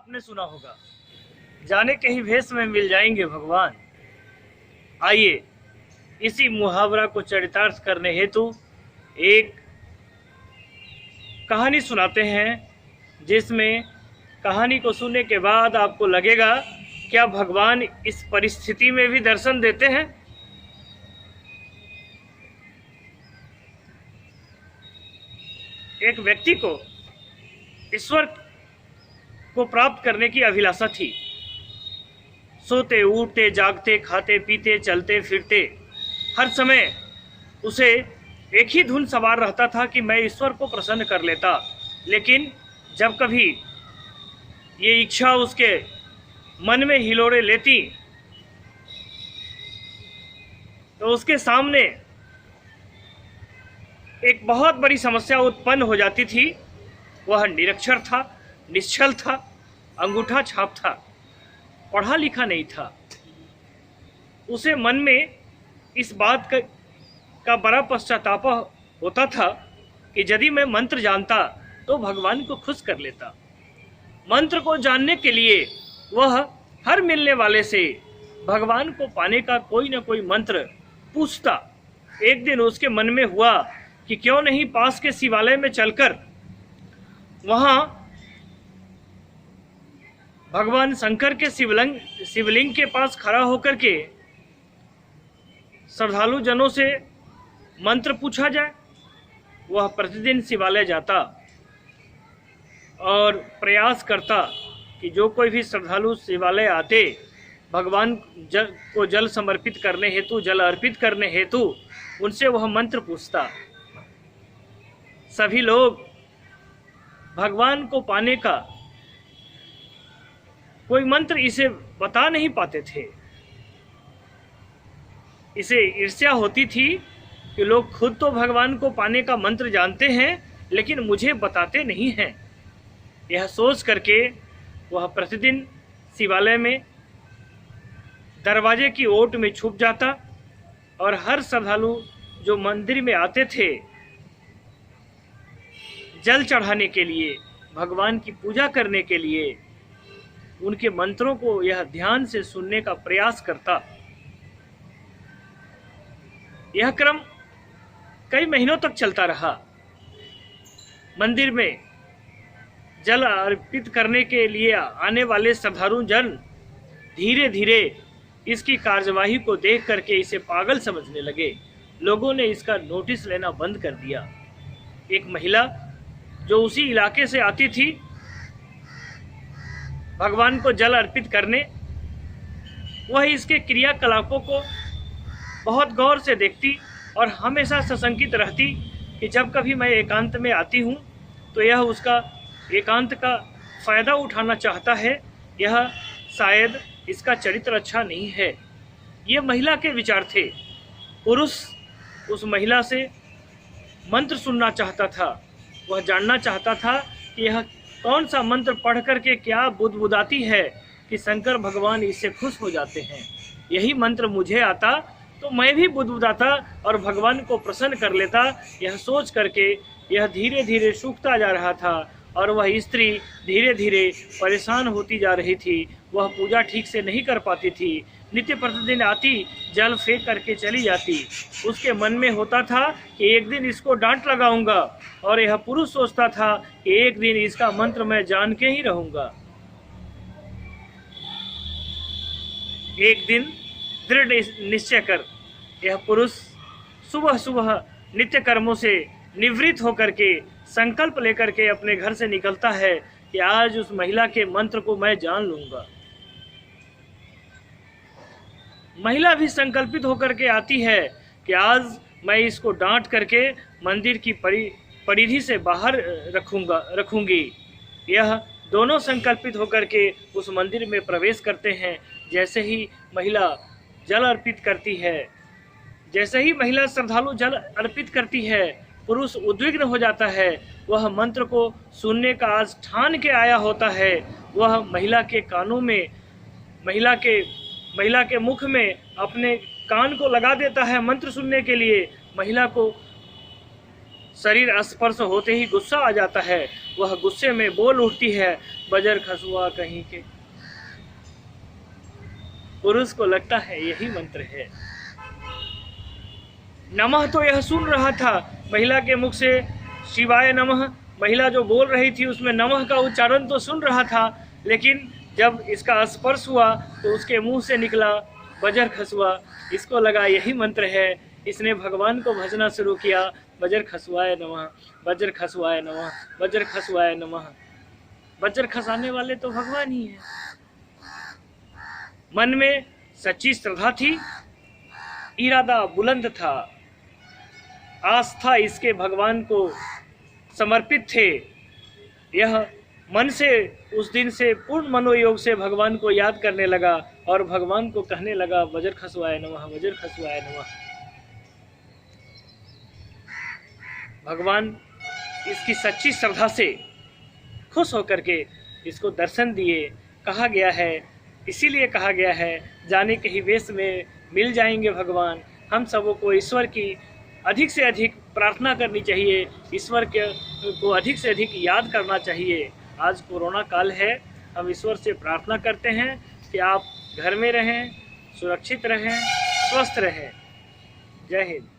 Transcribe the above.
आपने सुना होगा, जाने कहीं भेष में मिल जाएंगे भगवान। आइए इसी मुहावरा को चरितार्थ करने हेतु एक कहानी सुनाते हैं, जिसमें कहानी को सुनने के बाद आपको लगेगा क्या भगवान इस परिस्थिति में भी दर्शन देते हैं। एक व्यक्ति को ईश्वर को प्राप्त करने की अभिलाषा थी। सोते उठते जागते खाते पीते चलते फिरते हर समय उसे एक ही धुन सवार रहता था कि मैं ईश्वर को प्रसन्न कर लेता। लेकिन जब कभी ये इच्छा उसके मन में हिलोड़े लेती तो उसके सामने एक बहुत बड़ी समस्या उत्पन्न हो जाती थी। वह निरक्षर था, निश्चल था, अंगूठा छाप था, पढ़ा लिखा नहीं था। उसे मन में इस बात का बड़ा पश्चाताप होता था कि यदि मैं मंत्र जानता तो भगवान को खुश कर लेता। मंत्र को जानने के लिए वह हर मिलने वाले से भगवान को पाने का कोई न कोई मंत्र पूछता। एक दिन उसके मन में हुआ कि क्यों नहीं पास के शिवालय में चलकर वहां भगवान शंकर के शिवलिंग के पास खड़ा होकर के श्रद्धालु जनों से मंत्र पूछा जाए। वह प्रतिदिन शिवालय जाता और प्रयास करता कि जो कोई भी श्रद्धालु शिवालय आते भगवान को जल समर्पित करने हेतु, जल अर्पित करने हेतु उनसे वह मंत्र पूछता। सभी लोग भगवान को पाने का कोई मंत्र इसे बता नहीं पाते थे। इसे ईर्ष्या होती थी कि लोग खुद तो भगवान को पाने का मंत्र जानते हैं लेकिन मुझे बताते नहीं हैं। यह सोच करके वह प्रतिदिन शिवालय में दरवाजे की ओट में छुप जाता और हर श्रद्धालु जो मंदिर में आते थे जल चढ़ाने के लिए, भगवान की पूजा करने के लिए, उनके मंत्रों को यह ध्यान से सुनने का प्रयास करता। यह क्रम कई महीनों तक चलता रहा। मंदिर में जल अर्पित करने के लिए आने वाले श्रद्धालु जन धीरे धीरे इसकी कार्यवाही को देख करके इसे पागल समझने लगे। लोगों ने इसका नोटिस लेना बंद कर दिया। एक महिला जो उसी इलाके से आती थी भगवान को जल अर्पित करने, वह इसके क्रियाकलापों को बहुत गौर से देखती और हमेशा सशंकित रहती कि जब कभी मैं एकांत में आती हूँ तो यह उसका एकांत का फायदा उठाना चाहता है। यह शायद इसका चरित्र अच्छा नहीं है। ये महिला के विचार थे। पुरुष उस महिला से मंत्र सुनना चाहता था। वह जानना चाहता था कि यह कौन सा मंत्र पढ़ करके क्या बुदबुदाती है कि शंकर भगवान इससे खुश हो जाते हैं। यही मंत्र मुझे आता तो मैं भी बुदबुदाता और भगवान को प्रसन्न कर लेता। यह सोच करके यह धीरे धीरे सूखता जा रहा था और वह स्त्री धीरे धीरे परेशान होती जा रही थी। वह पूजा ठीक से नहीं कर पाती थी। नित्य प्रतिदिन आती, जल फेंक करके चली जाती। उसके मन में होता था कि एक दिन इसको डांट लगाऊंगा और यह पुरुष सोचता था कि एक दिन इसका मंत्र मैं जान के ही रहूंगा। एक दिन दृढ़ निश्चय कर यह पुरुष सुबह सुबह नित्य कर्मों से निवृत्त होकर के संकल्प लेकर के अपने घर से निकलता है कि आज उस महिला के मंत्र को मैं जान लूंगा। महिला भी संकल्पित होकर के आती है कि आज मैं इसको डांट करके मंदिर की परिधि से बाहर रखूंगी। यह दोनों संकल्पित होकर के उस मंदिर में प्रवेश करते हैं। जैसे ही महिला जल अर्पित करती है, जैसे ही महिला श्रद्धालु जल अर्पित करती है, पुरुष उद्विग्न हो जाता है। वह मंत्र को सुनने का आज ठान के आया होता है। वह महिला के कानों में, महिला के मुख में अपने कान को लगा देता है मंत्र सुनने के लिए। महिला को शरीर स्पर्श होते ही गुस्सा आ जाता है वह गुस्से में बोल उठती है, बजर खसुआ कहीं के। पुरुष को लगता है यही मंत्र है। नमः तो यह सुन रहा था, महिला के मुख से शिवाय नमः, महिला जो बोल रही थी उसमें नमः का उच्चारण तो सुन रहा था, लेकिन जब इसका स्पर्श हुआ तो उसके मुंह से निकला बजर खसुआ। इसको लगा यही मंत्र है, इसने भगवान को भजना शुरू किया, बजर खसुआए नमः, बजर खसुआए नमः, बजर खसुआए नमः। बजर खसाने वाले तो भगवान ही हैं। मन में सच्ची श्रद्धा थी, इरादा बुलंद था, आस्था इसके भगवान को समर्पित थे। यह मन से उस दिन से पूर्ण मनोयोग से भगवान को याद करने लगा और भगवान को कहने लगा, बजर खसुआए नमः, बजर खसुआए नमः। भगवान इसकी सच्ची श्रद्धा से खुश होकर के इसको दर्शन दिए। कहा गया है, इसीलिए कहा गया है, जाने के ही वेश में मिल जाएंगे भगवान। हम सबों को ईश्वर की अधिक से अधिक प्रार्थना करनी चाहिए, ईश्वर को अधिक से अधिक याद करना चाहिए। आज कोरोना काल है, हम ईश्वर से प्रार्थना करते हैं कि आप घर में रहें, सुरक्षित रहें, स्वस्थ रहें। जय हिंद।